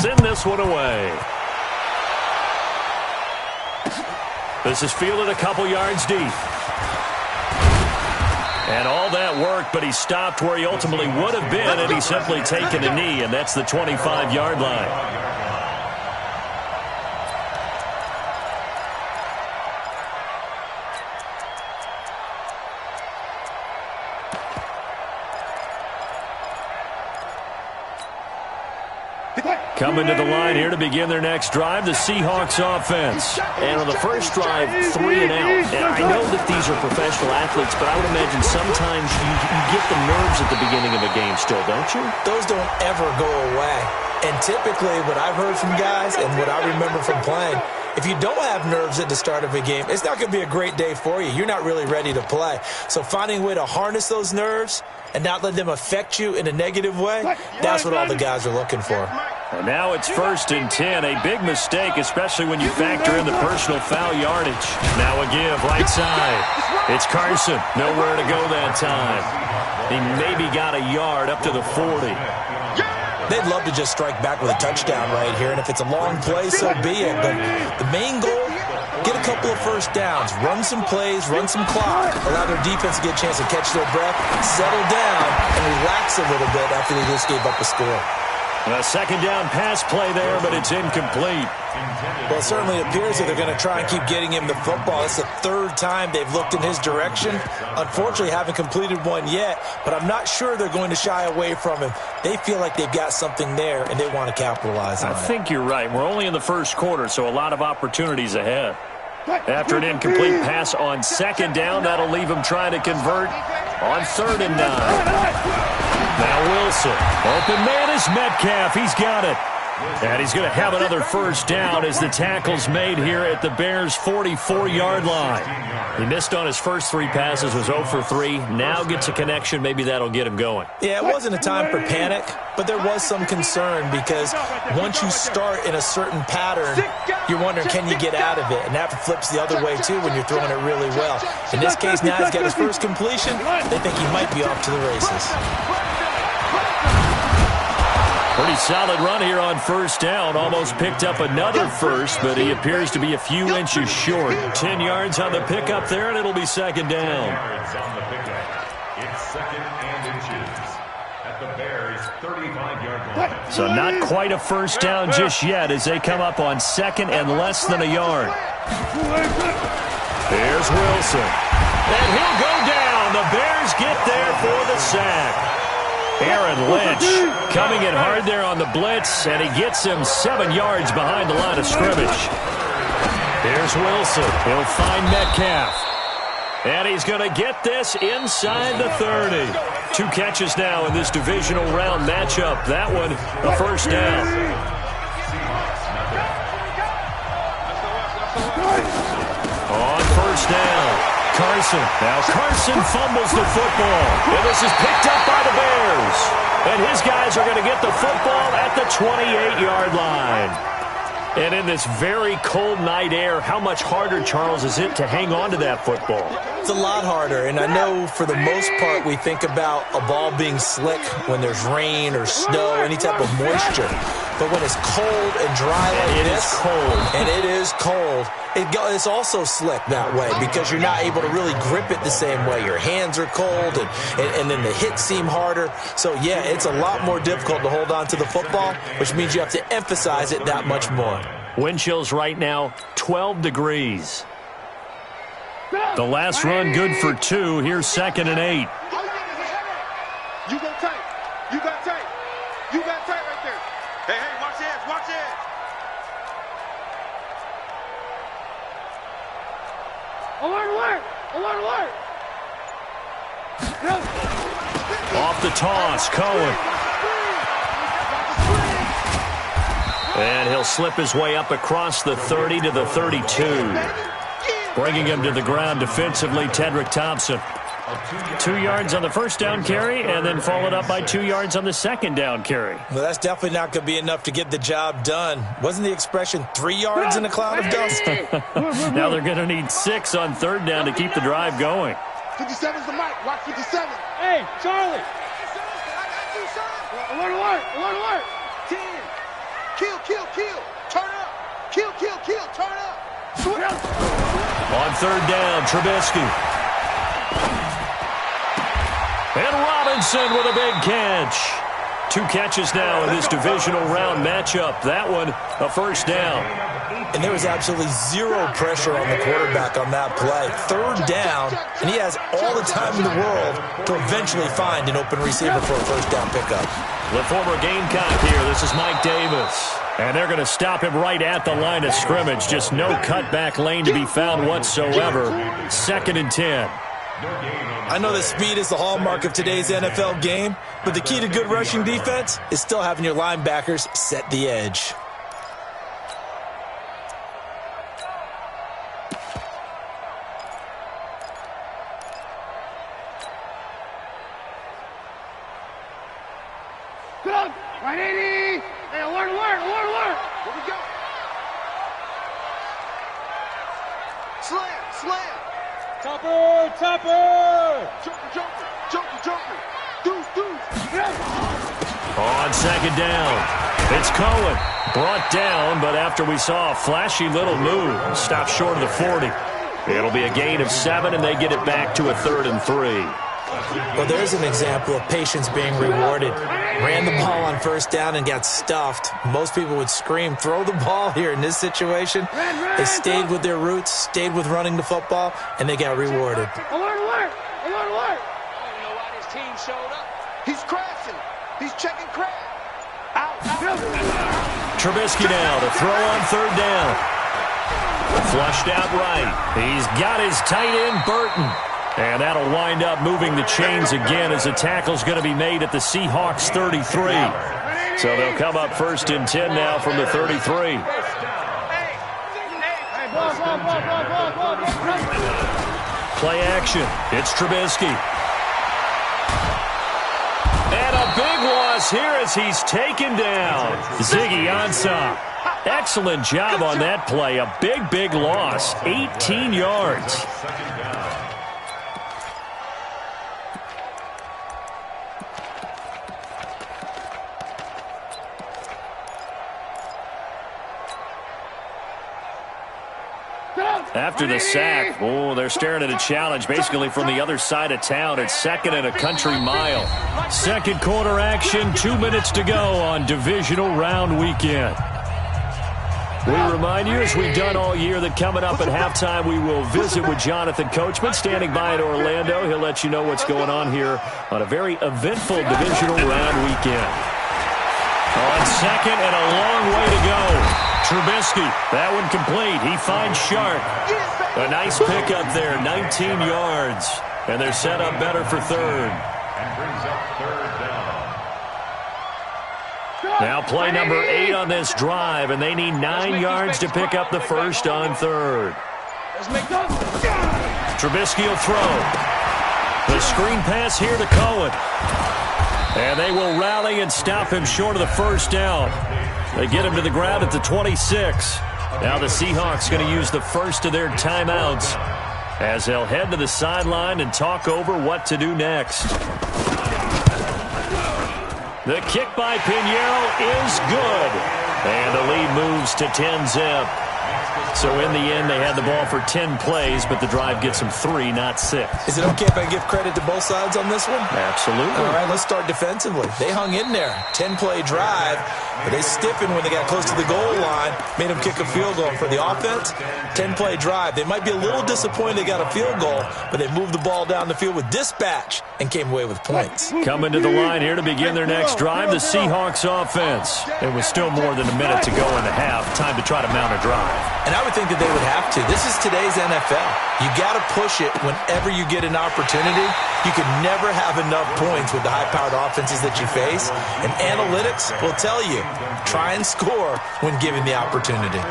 send this one away. This is fielded a couple yards deep. And all that worked, but he stopped where he ultimately would have been, and he's simply taken a knee, and that's the 25-yard line. Coming to the line here to begin their next drive, the Seahawks offense. And on the first drive, 3 and out. And I know that these are professional athletes, but I would imagine sometimes you get the nerves at the beginning of a game still, don't you? Those don't ever go away. And typically what I've heard from guys and what I remember from playing, if you don't have nerves at the start of a game, it's not going to be a great day for you. You're not really ready to play. So finding a way to harness those nerves and not let them affect you in a negative way, that's what all the guys are looking for. And now it's 1st and 10. A big mistake, especially when you factor in the personal foul yardage. Now a give, right side. It's Carson. Nowhere to go that time. He maybe got a yard up to the 40. They'd love to just strike back with a touchdown right here, and if it's a long play, so be it. But the main goal, get a couple of first downs, run some plays, run some clock, allow their defense to get a chance to catch their breath, settle down, and relax a little bit after they just gave up a score. A second down pass play there, but it's incomplete. Well, it certainly appears that they're going to try and keep getting him the football. It's the 3rd time they've looked in his direction. Unfortunately, haven't completed one yet, but I'm not sure they're going to shy away from him. They feel like they've got something there, and they want to capitalize on it. I think you're right. We're only in the first quarter, so a lot of opportunities ahead. After an incomplete pass on second down, that'll leave him trying to convert on 3rd and 9. Now Wilson. Open man is Metcalf. He's got it. And he's going to have another first down as the tackle's made here at the Bears' 44-yard line. He missed on his first 3 passes, was 0 for 3. Now gets a connection. Maybe that'll get him going. Yeah, it wasn't a time for panic, but there was some concern because once you start in a certain pattern, you're wondering, can you get out of it? And that flips the other way, too, when you're throwing it really well. In this case, now he's got his first completion. They think he might be off to the races. Pretty solid run here on first down. Almost picked up another first, but he appears to be a few inches short. 10 yards on the pickup there, and it'll be second down. It's 2nd and inches at the Bears' 35-yard line. So not quite a first down just yet as they come up on 2nd and less than a yard. Here's Wilson. And he'll go down. The Bears get there for the sack. Aaron Lynch coming in hard there on the blitz, and he gets him 7 yards behind the line of scrimmage. Here's Wilson. He'll find Metcalf. And he's going to get this inside the 30. 2 catches now in this divisional round matchup. That one, a first down. On first down. Carson. Now Carson fumbles the football. And this is picked up by the Bears. And his guys are going to get the football at the 28-yard line. And in this very cold night air, how much harder, Charles, is it to hang on to that football? It's a lot harder, and I know for the most part we think about a ball being slick when there's rain or snow, any type of moisture. But when it's cold and dry like this, and it is cold, it's also slick that way because you're not able to really grip it the same way. Your hands are cold, and then the hits seem harder. So, yeah, it's a lot more difficult to hold on to the football, which means you have to emphasize it that much more. Wind chills right now, 12 degrees. The last run good for 2. Here's 2nd and 8. You go tight. You got tight. You got tight right there. Hey, watch the edge. Watch the edge. Alert, alert. Alert, alert. Off the toss, Cohen. And he'll slip his way up across the 30 to the 32. Bringing him to the ground defensively, Tedrick Thompson. 2 yards on the first down carry, and then followed up by 2 yards on the second down carry. Well, that's definitely not going to be enough to get the job done. Wasn't the expression 3 yards in a cloud of dust? Now they're going to need 6 on third down to keep the drive going. 57's the mic. Watch 57. Hey, Charlie. Alert, alert, alert, alert. 10, Kill, kill, kill. Turn up. Kill, kill, kill. Turn up. On third down, Trubisky. And Robinson with a big catch. 2 catches now in this divisional round matchup. That one, a first down. And there was absolutely zero pressure on the quarterback on that play. Third down, and he has all the time in the world to eventually find an open receiver for a first down pickup. The former Gamecock here. This is Mike Davis. And they're going to stop him right at the line of scrimmage. Just no cutback lane to be found whatsoever. 2nd and 10. I know that speed is the hallmark of today's NFL game, but the key to good rushing defense is still having your linebackers set the edge. Good on. 180. Hey, alert, alert, alert, alert. Where we go? Slam, slam. Topper, topper. Joker, joker, joker, joker. Deuce, deuce. On 2nd down, it's Cohen. Brought down, but after we saw a flashy little move, stopped short of the 40. It'll be a gain of 7, and they get it back to a 3rd and 3. Well, there's an example of patience being rewarded. Ran the ball on first down and got stuffed. Most people would scream, throw the ball here. In this situation, they stayed with their roots, stayed with running the football, and they got rewarded. Alert, alert, alert, alert. I don't know why this team showed up. He's crashing. He's checking crash. Out, out. Trubisky now to throw on 3rd down. Flushed out right. He's got his tight end, Burton. And that'll wind up moving the chains again as the tackle's going to be made at the Seahawks 33. So they'll come up 1st and 10 now from the 33. Play action. It's Trubisky. And a big loss here as he's taken down. Ziggy Ansah. Excellent job on that play. A big, big loss. 18 yards. After the sack, they're staring at a challenge basically from the other side of town. It's 2nd and a country mile. 2nd quarter action, 2 minutes to go on divisional round weekend. We remind you, as we've done all year, that coming up at halftime, we will visit with Jonathan Coachman standing by in Orlando. He'll let you know what's going on here on a very eventful divisional round weekend. On 2nd and a long way to go. Trubisky, that one complete. He finds Sharp. A nice pickup there, 19 yards. And they're set up better for 3rd. And brings up 3rd down. Now play number 8 on this drive, and they need 9 yards to pick up the first on 3rd. Trubisky will throw. The screen pass here to Cohen. And they will rally and stop him short of the first down. They get him to the ground at the 26. Now the Seahawks going to use the first of their timeouts as they'll head to the sideline and talk over what to do next. The kick by Pinheiro is good. And the lead moves to 10-zip. So in the end, they had the ball for 10 plays, but the drive gets them 3, not 6. Is it okay if I give credit to both sides on this one? Absolutely. All right, let's start defensively. They hung in there. 10-play drive, but they stiffened when they got close to the goal line, made them kick a field goal. For the offense, 10-play drive. They might be a little disappointed they got a field goal, but they moved the ball down the field with dispatch and came away with points. Coming to the line here to begin their next drive, the Seahawks offense. It was still more than a minute to go in the half. Time to try to mount a drive. And I would think that they would have to. This is today's NFL. You got to push it whenever you get an opportunity. You can never have enough points with the high-powered offenses that you face. And analytics will tell you, try and score when given the opportunity.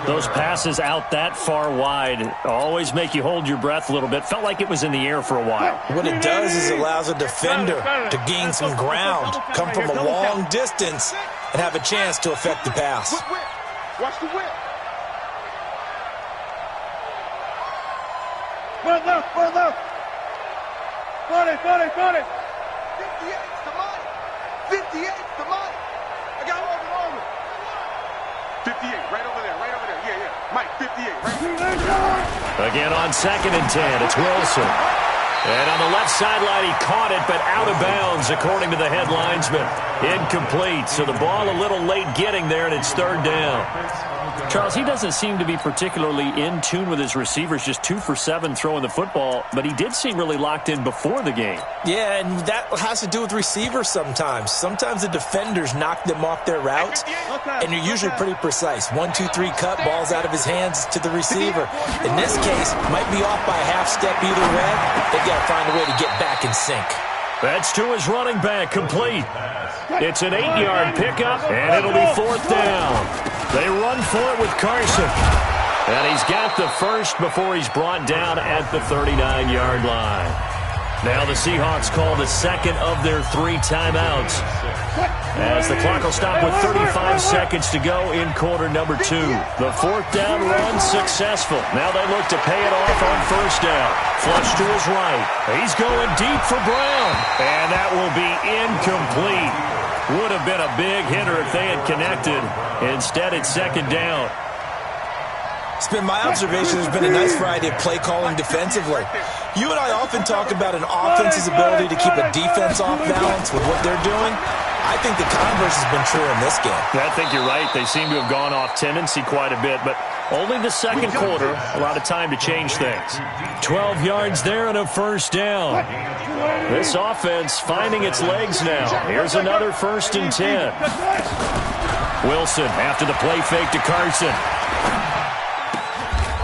Those passes out that far wide always make you hold your breath a little bit. Felt like it was in the air for a while. What it does is it allows a defender to gain some ground, come from a long distance, and have a chance to affect the pass. Whip, whip. Watch the whip. Front left, front left. 40, 40, 40. 58's the money. 58's the money. I got over. 58, right over there, right over there. Yeah, yeah. Mike, 58, right there. Again on 2nd and 10, it's Wilson. And on the left sideline, he caught it, but out of bounds, according to the head linesman. Incomplete, so the ball a little late getting there, and it's 3rd down. Charles, he doesn't seem to be particularly in tune with his receivers, just 2 for 7 throwing the football, but he did seem really locked in before the game. Yeah, and that has to do with receivers sometimes. Sometimes the defenders knock them off their routes, and they're usually pretty precise. 1, 2, 3 cut, balls out of his hands to the receiver. In this case, might be off by a half step either way. They've got to find a way to get back in sync. That's to his running back, complete. It's an 8-yard pickup, and it'll be 4th down. They run for it with Carson. And he's got the first before he's brought down at the 39-yard line. Now the Seahawks call the second of their 3 timeouts, as the clock will stop with 35 seconds to go in quarter number 2. The 4th down run successful. Now they look to pay it off on 1st down. Flush to his right. He's going deep for Brown. And that will be incomplete. Would have been a big hitter if they had connected. Instead, it's 2nd down. It's been my observation there's been a nice variety of play calling defensively. You and I often talk about an offense's ability to keep a defense off balance with what they're doing. I think the converse has been true in this game. I think you're right. They seem to have gone off tendency quite a bit, but only the 2nd quarter, a lot of time to change things. 12 yards there and a 1st down. This offense finding its legs now. Here's another 1st and 10. Wilson after the play fake to Carson.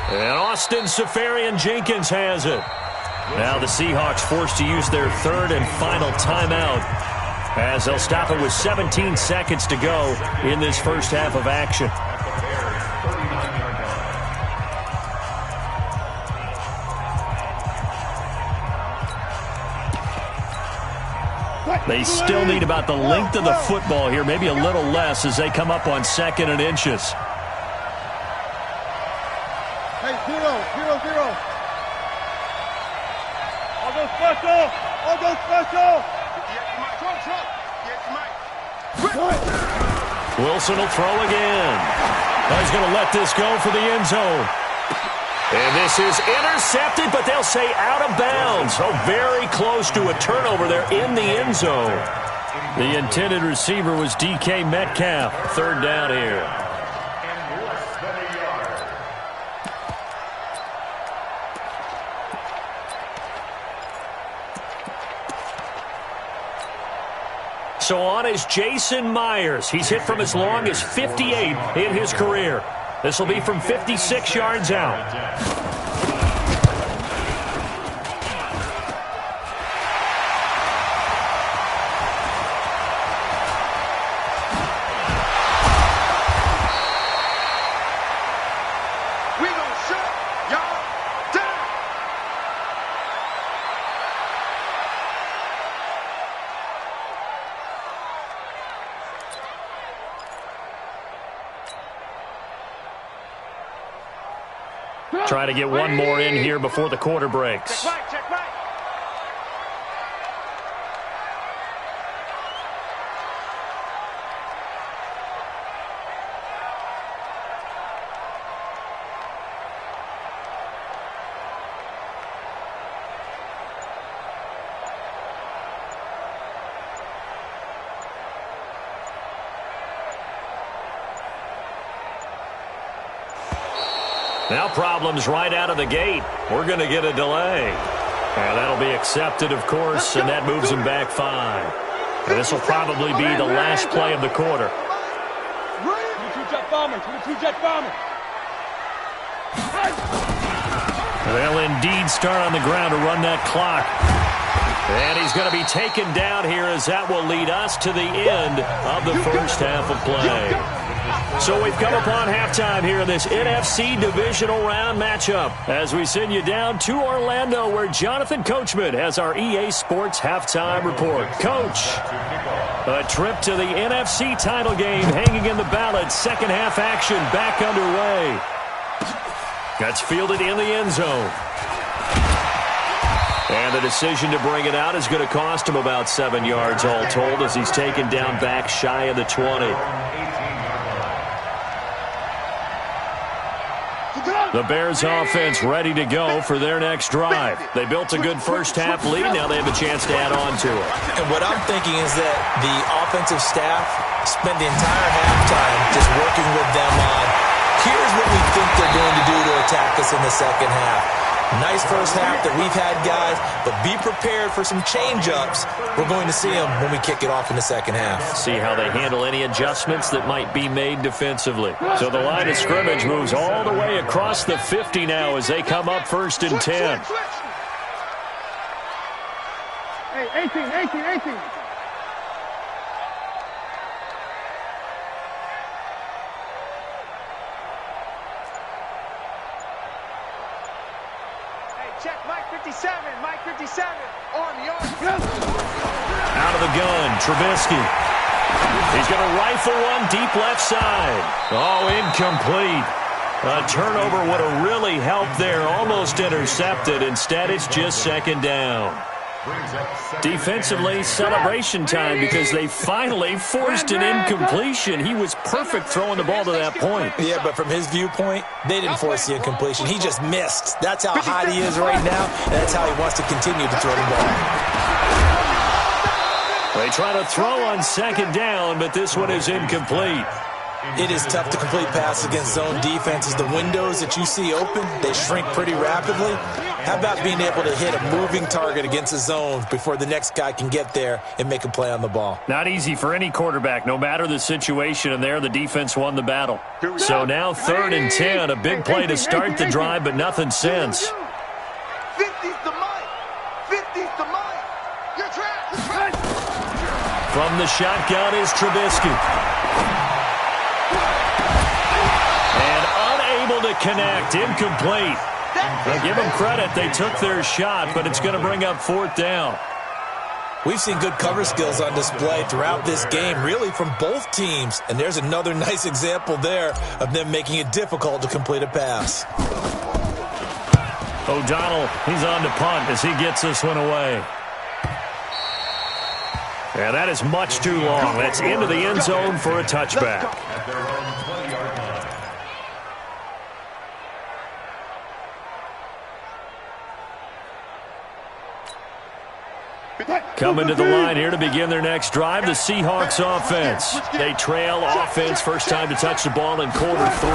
And Austin Seferian-Jenkins has it. Now the Seahawks forced to use their 3rd and final timeout, as they'll stop it with 17 seconds to go in this first half of action. They still need about the length of the football here, maybe a little less as they come up on 2nd and inches. Hey, 0-0-0. I'll go special. I'll go special. Wilson will throw again. He's going to let this go for the end zone. And this is intercepted, but they'll say out of bounds. So very close to a turnover there in the end zone. The intended receiver was DK Metcalf. 3rd down here. So on is Jason Myers. He's hit from as long as 58 in his career. This will be from 56 yards out. Try to get one more in here before the quarter breaks. Check right. Now problems right out of the gate. We're going to get a delay. And that'll be accepted, of course, and that moves them back 5. And this will probably be the last play of the quarter. Two-jet bomber. Two-jet bomber. They'll indeed start on the ground to run that clock. And he's going to be taken down here, as that will lead us to the end of the first half of play. So we've come upon halftime here in this NFC divisional round matchup, as we send you down to Orlando, where Jonathan Coachman has our EA Sports halftime report. Coach, a trip to the NFC title game hanging in the balance. Second half action back underway. That's fielded in the end zone. And the decision to bring it out is going to cost him about 7 yards all told, as he's taken down back shy of the 20. The Bears offense ready to go for their next drive. They built a good first-half lead. Now they have a chance to add on to it. And what I'm thinking is that the offensive staff spent the entire halftime just working with them on, here's what we think they're going to do to attack us in the second half. Nice first half that we've had, guys, but be prepared for some change-ups. We're going to see them when we kick it off in the second half. See how they handle any adjustments that might be made defensively. So the line of scrimmage moves all the way across the 50 now as they come up 1st and 10. Hey, 18. Check Mike 57, Mike 57, on the arm. Out of the gun, Trubisky. He's going to rifle one deep left side. Oh, incomplete. A turnover would have really helped there. Almost intercepted. Instead, it's just 2nd down. Defensively, celebration time because they finally forced an incompletion. He was perfect throwing the ball to that point. Yeah, but from his viewpoint, they didn't force the incompletion. He just missed. That's how hot he is right now, and that's how he wants to continue to throw the ball. They try to throw on 2nd down, but this one is incomplete. It is tough to complete passes against zone defenses. The windows that you see open, they shrink pretty rapidly. How about being able to hit a moving target against a zone before the next guy can get there and make a play on the ball? Not easy for any quarterback, no matter the situation, and there the defense won the battle. So now 3rd and 10, a big play to start the drive, but nothing since. 50's the mic. 50's the mic. You're trapped. From the shotgun is Trubisky. To connect, incomplete. I'll give them credit. They took their shot, but it's going to bring up 4th down. We've seen good cover skills on display throughout this game, really from both teams. And there's another nice example there of them making it difficult to complete a pass. O'Donnell, he's on to punt as he gets this one away. And that is much too long. That's into the end zone for a touchback. Coming to the line here to begin their next drive, the Seahawks offense. They trail offense, first time to touch the ball in quarter 3,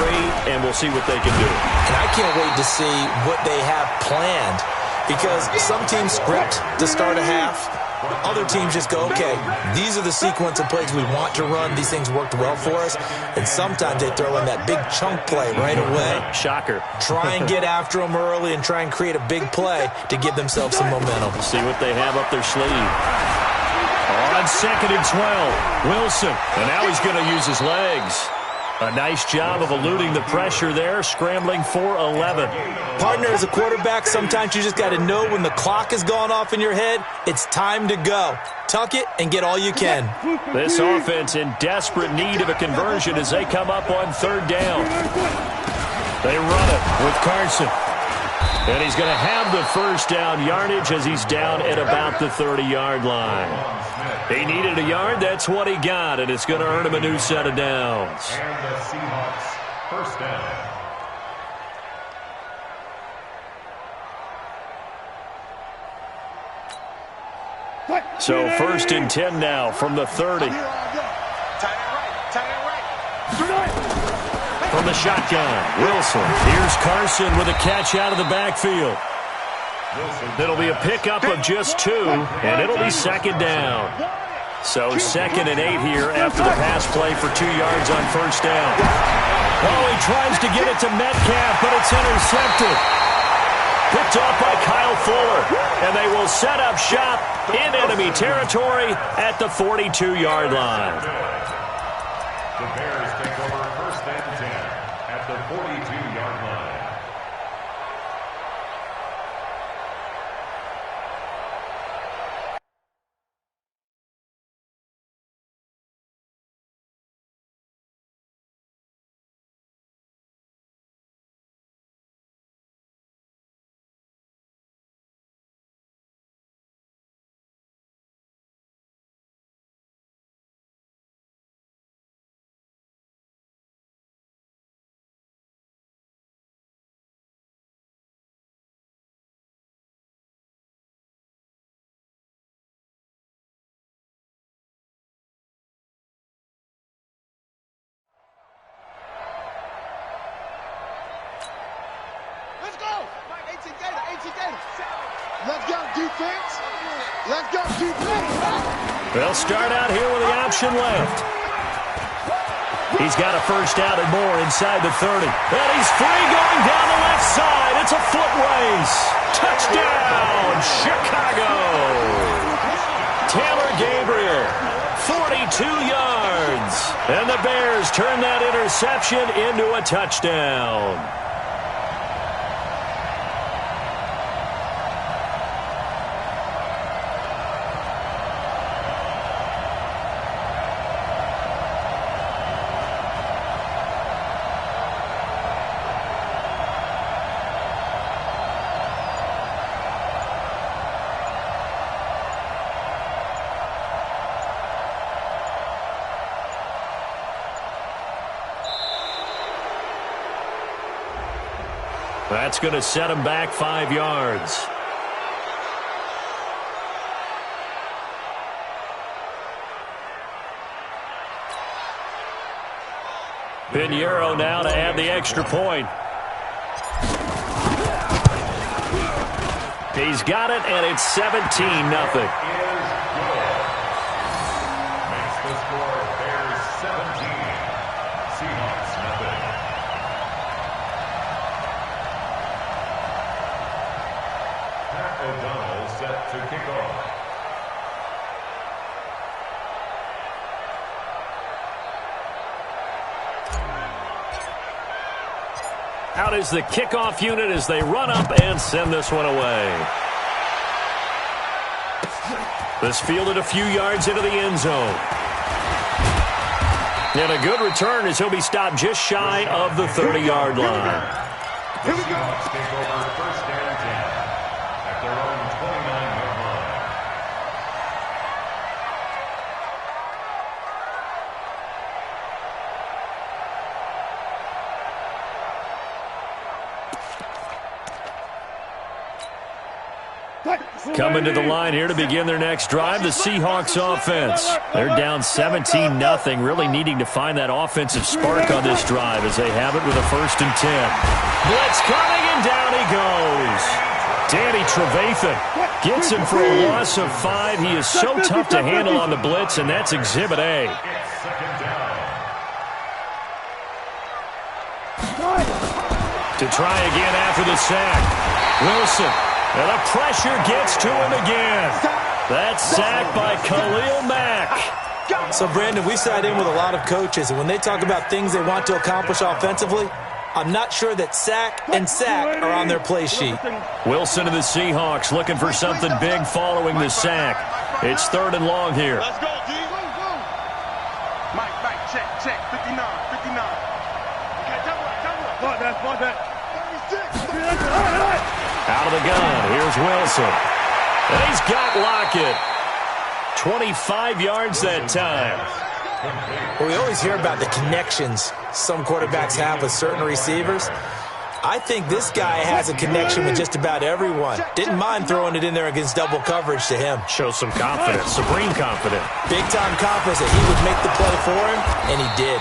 and we'll see what they can do. And I can't wait to see what they have planned, because some teams script to start a half. Other teams just go, okay, these are the sequence of plays we want to run. These things worked well for us. And sometimes they throw in that big chunk play right away. Shocker. Try and get after them early and try and create a big play to give themselves some momentum. See what they have up their sleeve. On 2nd and 12, Wilson. And now he's going to use his legs. A nice job of eluding the pressure there, scrambling for 11. Partner, as a quarterback, sometimes you just got to know when the clock has gone off in your head, it's time to go. Tuck it and get all you can. This offense in desperate need of a conversion as they come up on 3rd down. They run it with Carson. And he's going to have the first down yardage as he's down at about the 30-yard line. He needed a yard. That's what he got, and it's going to earn him a new set of downs. And the Seahawks, 1st down. So 1st and 10 now from the 30. Tight end right. From the shotgun, Wilson. Here's Carson with a catch out of the backfield. It'll be a pickup of just 2, and it'll be 2nd down. So 2nd and 8 here after the pass play for 2 yards on 1st down. Oh, he tries to get it to Metcalf, but it's intercepted. Picked off by Kyle Fuller, and they will set up shop in enemy territory at the 42-yard line. The Bears take over 1st and 10 at the 42-yard line. Let's go, defense. Let's go, defense. They'll start out here with the option left. He's got a first down and more inside the 30. And he's free going down the left side. It's a foot race. Touchdown, Chicago. Taylor Gabriel, 42 yards. And the Bears turn that interception into a touchdown. That's going to set him back 5 yards. Pinheiro now to add the extra point. He's got it, and it's 17-0. Makes the score Bears 17, Seahawks nothing. Pat O'Donnell set to kick off. Out is the kickoff unit as they run up and send this one away. This fielded a few yards into the end zone. And a good return as he'll be stopped just shy of the 30-yard line. The Seahawks take over first and 10 at their own 29-yard line. Coming to the line here to begin their next drive, the Seahawks offense. They're down 17-0, really needing to find that offensive spark on this drive as they have it with a 1st and 10. Blitz coming, and down he goes. Danny Trevathan gets him for a loss of 5. He is so tough to handle on the blitz, and that's Exhibit A. It's second down. To try again after the sack. Wilson. And the pressure gets to him again. That's sacked by Khalil Mack. So, Brandon, we sat in with a lot of coaches, and when they talk about things they want to accomplish offensively, I'm not sure that sack and sack are on their play sheet. Wilson of the Seahawks looking for something big following the sack. It's 3rd and long here. Let's go, D. Mike, check, 59. Okay, double that. Out of the gun, here's Wilson. And he's got Lockett. 25 yards that time. Well, we always hear about the connections some quarterbacks have with certain receivers. I think this guy has a connection with just about everyone. Didn't mind throwing it in there against double coverage to him. Shows some confidence, supreme confidence. Big-time confidence that he would make the play for him, and he did.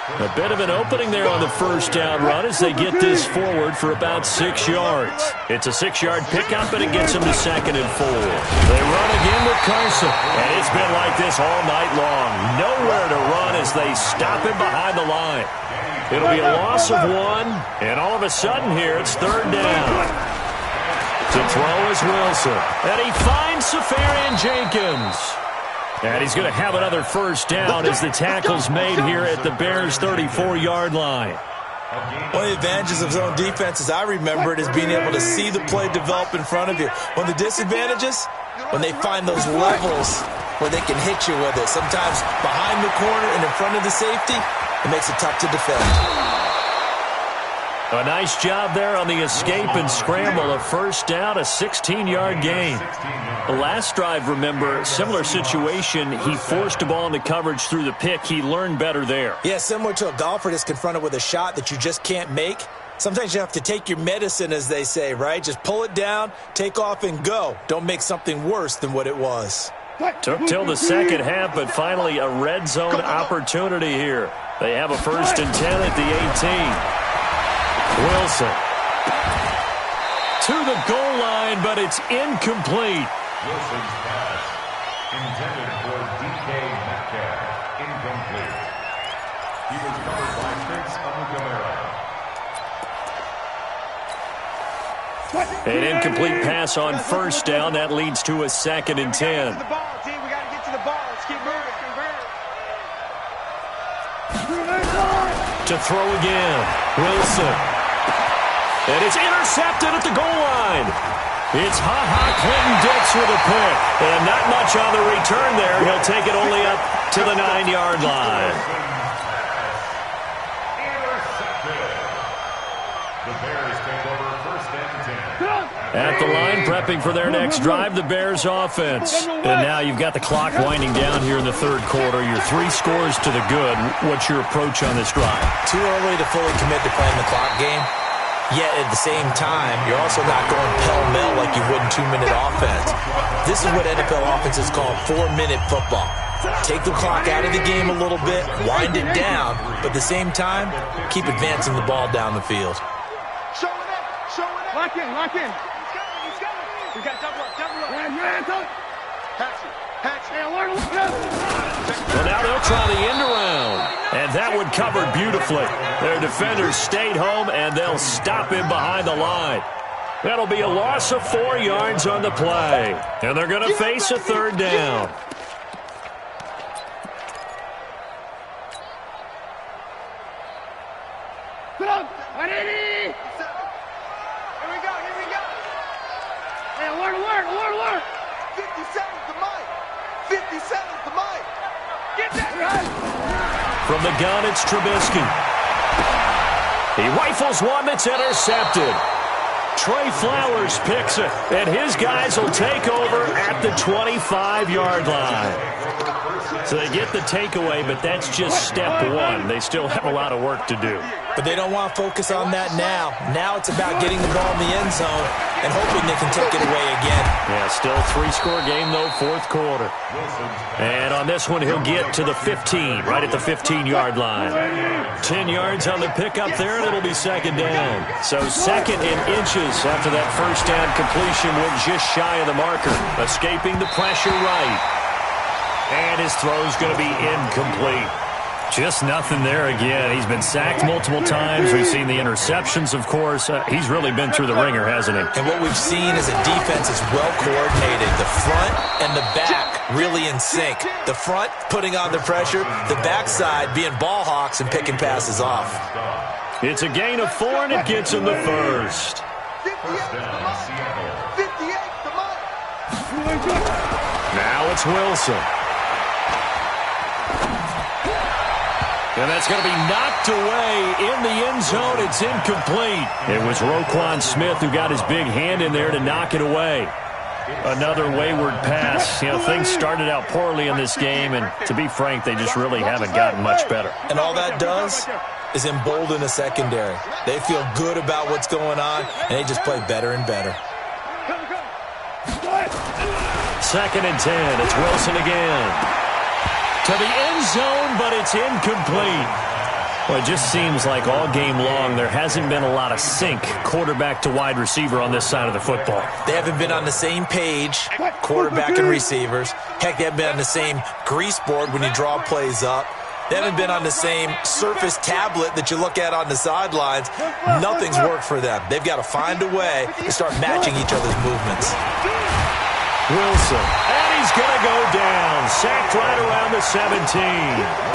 A bit of an opening there on the first down run as they get this forward for about 6 yards. It's a 6-yard pickup, and it gets them to 2nd and 4. They run again with Carson, and it's been like this all night long. Nowhere to run as they stop him behind the line. It'll be a loss of 1, and all of a sudden here it's 3rd down. To throw is Wilson, and he finds Safarian Jenkins. And he's going to have another first down as the tackle's made here at the Bears' 34-yard line. One of the advantages of zone defense, as I remember it, is being able to see the play develop in front of you. One of the disadvantages, when they find those levels where they can hit you with it. Sometimes behind the corner and in front of the safety, it makes it tough to defend. A nice job there on the escape and scramble. A first down, a 16-yard gain. The last drive, remember, similar situation. He forced a ball into coverage through the pick. He learned better there. Yeah, similar to a golfer that's confronted with a shot that you just can't make. Sometimes you have to take your medicine, as they say, right? Just pull it down, take off, and go. Don't make something worse than what it was. Took till the second half, but finally a red zone opportunity here. They have a 1st and 10 at the 18. Wilson. to the goal line, but it's incomplete. Wilson's pass, intended for DK Metcalf, incomplete. He was covered by Prince Amukamara. An incomplete pass on first down. That leads to a 2nd and 10. We got to get to the ball. Let's keep moving. To throw again, Wilson. And it's intercepted at the goal line. It's Clinton-Dix with a pick. And not much on the return there. He'll take it only up to the 9-yard line. Intercepted. The Bears take over 1st and 10. At the line, prepping for their next drive, the Bears offense. And now you've got the clock winding down here in the 3rd quarter. You're 3 scores to the good. What's your approach on this drive? Too early to fully commit to playing the clock game. Yet at the same time, you're also not going pell-mell like you would in 2-minute offense. This is what NFL offenses call 4-minute football. Take the clock out of the game a little bit, wind it down, but at the same time, keep advancing the ball down the field. Show it up. Lock in. He's coming. We got double up. Hatch. Well, now they'll try the end around. And that one covered beautifully. Their defenders stayed home, and they'll stop him behind the line. That'll be a loss of 4 yards on the play. And they're going to face a 3rd down. Here we go. Hey, alert. 57's the mic. 57's the mic. Get that right. From the gun, it's Trubisky. He rifles one that's intercepted. Trey Flowers picks it, and his guys will take over at the 25-yard line. So they get the takeaway, but that's just step 1. They still have a lot of work to do. But they don't want to focus on that now. Now it's about getting the ball in the end zone and hoping they can take it away again. Yeah, still a 3-score game, though, 4th quarter. And on this one, he'll get to the 15, right at the 15-yard line. 10 yards on the pickup there, and it'll be 2nd down. So 2nd in inches after that first down completion. We're just shy of the marker. Escaping the pressure right. And his throw's going to be incomplete. Just nothing there again. He's been sacked multiple times. We've seen the interceptions, of course. He's really been through the ringer, hasn't he? And what we've seen is a defense is well coordinated. The front and the back really in sync. The front putting on the pressure. The backside being ball hawks and picking passes off. It's a gain of 4, and it gets him the first. 1st down, Seattle. 58's the mic. Now it's Wilson. And that's going to be knocked away in the end zone. It's incomplete. It was Roquan Smith who got his big hand in there to knock it away. Another wayward pass. You know, things started out poorly in this game, and to be frank, they just really haven't gotten much better. And all that does is embolden the secondary. They feel good about what's going on, and they just play better and better. 2nd and 10. It's Wilson again. To the end zone, but it's incomplete. Well, it just seems like all game long there hasn't been a lot of sync quarterback to wide receiver on this side of the football. They haven't been on the same page, quarterback and receivers. Heck, they haven't been on the same grease board when you draw plays up. They haven't been on the same Surface tablet that you look at on the sidelines. Nothing's worked for them. They've got to find a way to start matching each other's movements. Wilson, and he's going to go down. Sacked right around the 17.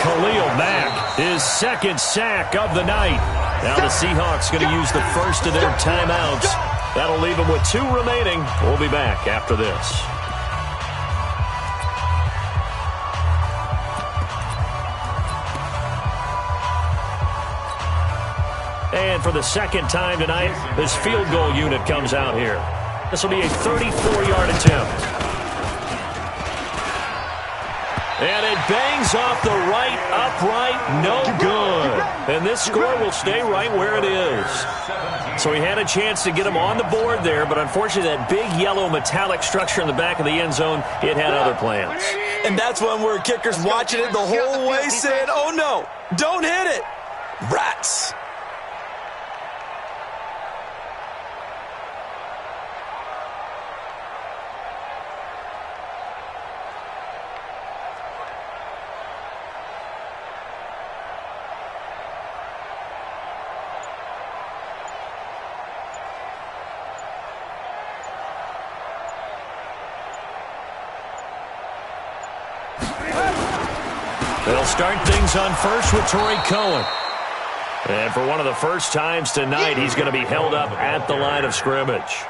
Khalil Mack, his 2nd sack of the night. Now the Seahawks going to use the first of their timeouts. That'll leave them with 2 remaining. We'll be back after this. And for the 2nd time tonight, this field goal unit comes out here. This will be a 34-yard attempt. And it bangs off the right upright, no good. And this score will stay right where it is. So he had a chance to get him on the board there, but unfortunately that big yellow metallic structure in the back of the end zone, it had other plans. And that's when we're kickers watching it the whole way saying, oh no, don't hit it. Rats. start things on first with Torrey Cohen. And for one of the first times tonight, he's going to be held up at the line of scrimmage.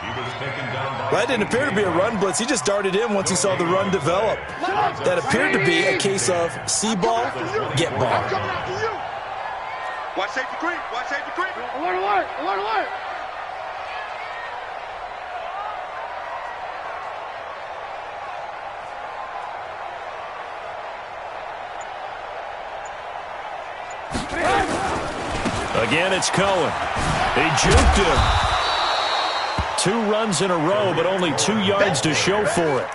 Well, that didn't appear to be a run blitz. He just darted in once he saw the run develop. That appeared to be a case of see ball, get ball. Watch safety creep. Watch safety creep. Alert, alert, alert, alert. Again, it's Cohen. He juked him. 2 runs in a row, but only 2 yards to show for it.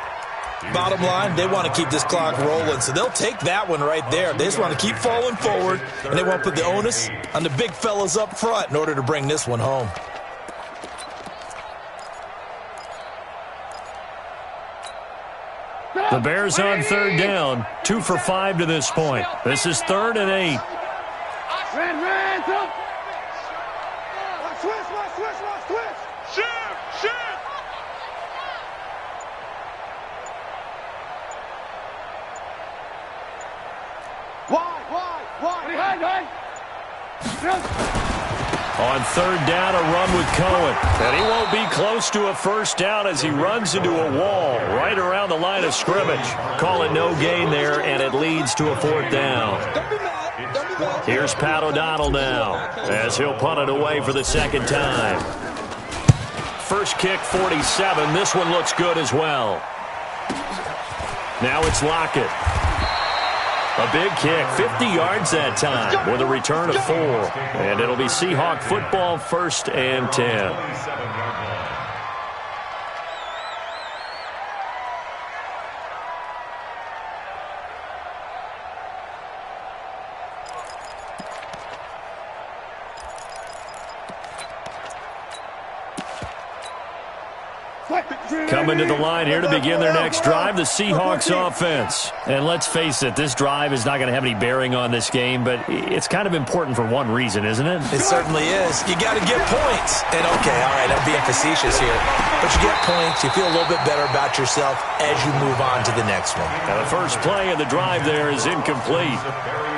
Bottom line, they want to keep this clock rolling, so they'll take that one right there. They just want to keep falling forward, and they want to put the onus on the big fellas up front in order to bring this one home. The Bears on 3rd down, 2 for 5 to this point. This is 3rd and 8. Red, up. Switch. Shift. Wide. On 3rd down, a run with Cohen. And he won't be close to a first down as he runs into a wall right around the line of scrimmage. Call it no gain there, and it leads to a 4th down. Here's Pat O'Donnell now as he'll punt it away for the 2nd time. First kick, 47. This one looks good as well. Now it's Lockett. A big kick, 50 yards that time with a return of 4. And it'll be Seahawk football, 1st and 10. Coming to the line here to begin their next drive, the Seahawks offense. And let's face it, this drive is not going to have any bearing on this game, but it's kind of important for one reason, isn't it? It certainly is. You got to get points. And, okay, all right, I'm being facetious here. But you get points, you feel a little bit better about yourself as you move on to the next one. Now the first play of the drive there is incomplete.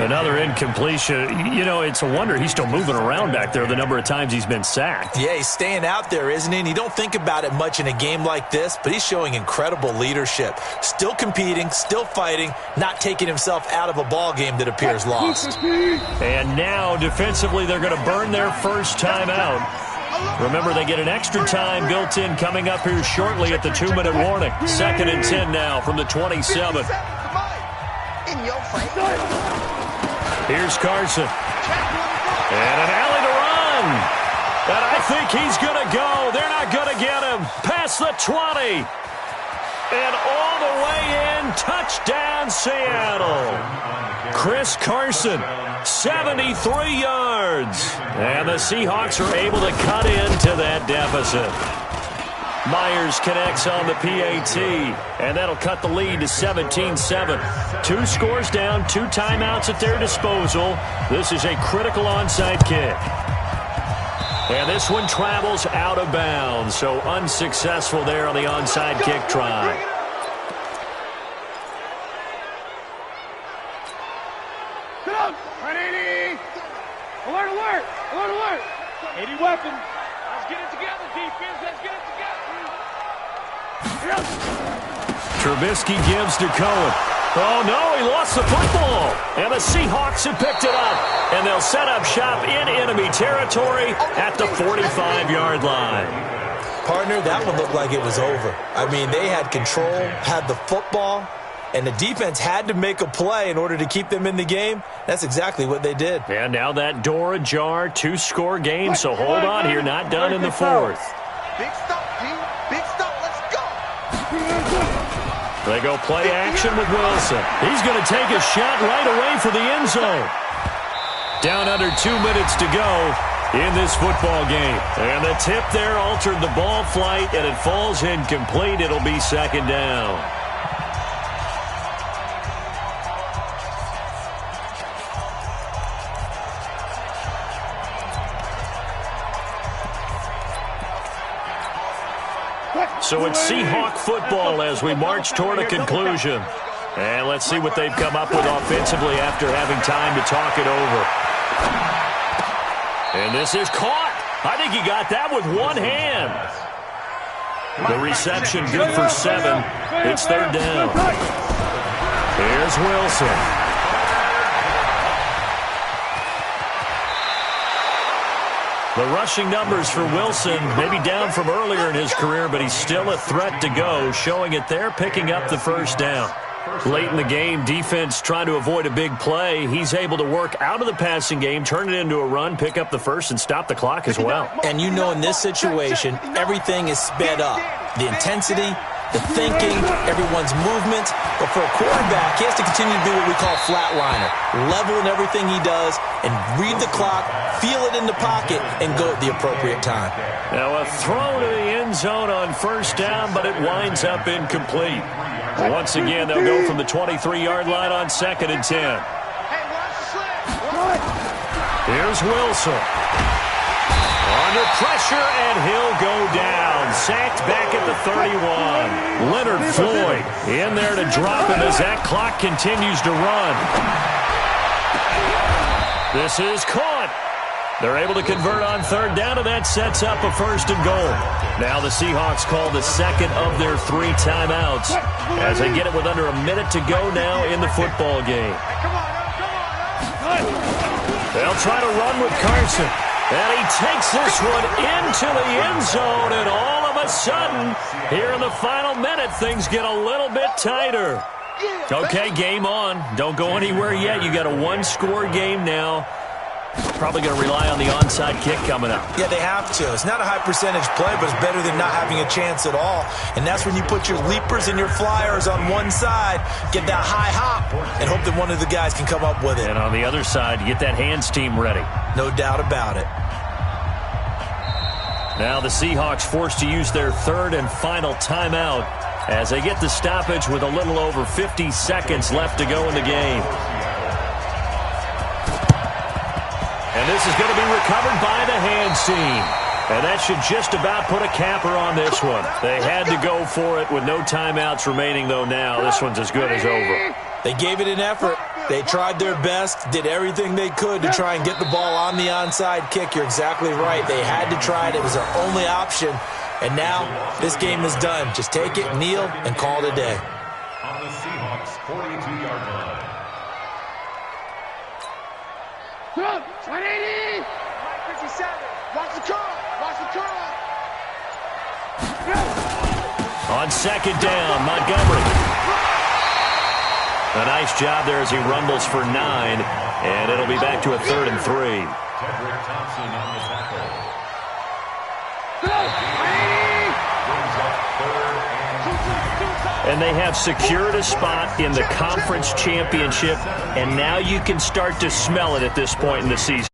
Another incompletion. You know, it's a wonder he's still moving around back there the number of times he's been sacked. Yeah, he's staying out there, isn't he? And you don't think about it much in a game like this, but he's showing incredible leadership. Still competing, still fighting, not taking himself out of a ball game that appears lost. And now, defensively, they're going to burn their first time out. Remember, they get an extra time built in coming up here shortly at the 2-minute warning. 2nd and 10 now from the 27. In your face. Here's Carson. And an alley to run. And I think he's going to go. They're not going to get him. Past the 20. And all the way in. Touchdown, Seattle. Chris Carson, 73 yards. And the Seahawks are able to cut into that deficit. Myers connects on the PAT, and that'll cut the lead to 17-7. 2 scores down, 2 timeouts at their disposal. This is a critical onside kick. And this one travels out of bounds, so unsuccessful there on the onside kick try. Alert, alert, alert, alert. 80 weapon. Let's get it together, defense. Let's get it together. Trubisky gives to Cohen. Oh, no, he lost the football. And the Seahawks have picked it up. And they'll set up shop in enemy territory at the 45-yard line. Partner, that one looked like it was over. I mean, they had control, had the football, and the defense had to make a play in order to keep them in the game. That's exactly what they did. And now that door ajar, 2-score game, so hold on here, not done in the 4th. Big stop, team. Big stop. Let's go. They go play action with Wilson. He's going to take a shot right away for the end zone. Down under 2 minutes to go in this football game. And the tip there altered the ball flight, and it falls incomplete. It'll be 2nd down. So it's Seahawk football as we march toward a conclusion. And let's see what they've come up with offensively after having time to talk it over. And this is caught. I think he got that with one hand. The reception good for 7. It's third down. Here's Wilson. The rushing numbers for Wilson, maybe down from earlier in his career, but he's still a threat to go, showing it there, picking up the first down. Late in the game, defense trying to avoid a big play. He's able to work out of the passing game, turn it into a run, pick up the first, and stop the clock as well. And you know in this situation, everything is sped up. The intensity, the thinking, everyone's movement. But for a quarterback, he has to continue to do what we call flatliner. Level in everything he does and read the clock, feel it in the pocket, and go at the appropriate time. Now a throw to the end zone on first down, but it winds up incomplete. Once again, they'll go from the 23-yard line on 2nd and 10. Here's Wilson. Under pressure, and he'll go down. Sacked back at the 31. Leonard Floyd in there to drop him as that clock continues to run. This is caught. They're able to convert on third down, and that sets up a 1st and goal. Now the Seahawks call the second of their 3 timeouts as they get it with under a minute to go now in the football game. They'll try to run with Carson. And he takes this one into the end zone, and all of a sudden, here in the final minute, things get a little bit tighter. Okay, game on. Don't go anywhere yet. You got a one-score game now. Probably going to rely on the onside kick coming up. Yeah, they have to. It's not a high-percentage play, but it's better than not having a chance at all. And that's when you put your leapers and your flyers on one side, get that high hop, and hope that one of the guys can come up with it. And on the other side, you get that hands team ready. No doubt about it. Now the Seahawks forced to use their 3rd and final timeout as they get the stoppage with a little over 50 seconds left to go in the game. And this is going to be recovered by the hands team. And that should just about put a capper on this one. They had to go for it with no timeouts remaining, though now. This one's as good as over. They gave it an effort. They tried their best, did everything they could to try and get the ball on the onside kick. You're exactly right. They had to try it. It was their only option. And now this game is done. Just take it, kneel, and call it a day. On the Seahawks 42-yard line. 180! 57. Watch the curl. Watch the curl. On 2nd down, Montgomery. A nice job there as he rumbles for 9, and it'll be back to a 3rd and 3. Tedrick Thompson on the tackle. And they have secured a spot in the conference championship, and now you can start to smell it at this point in the season.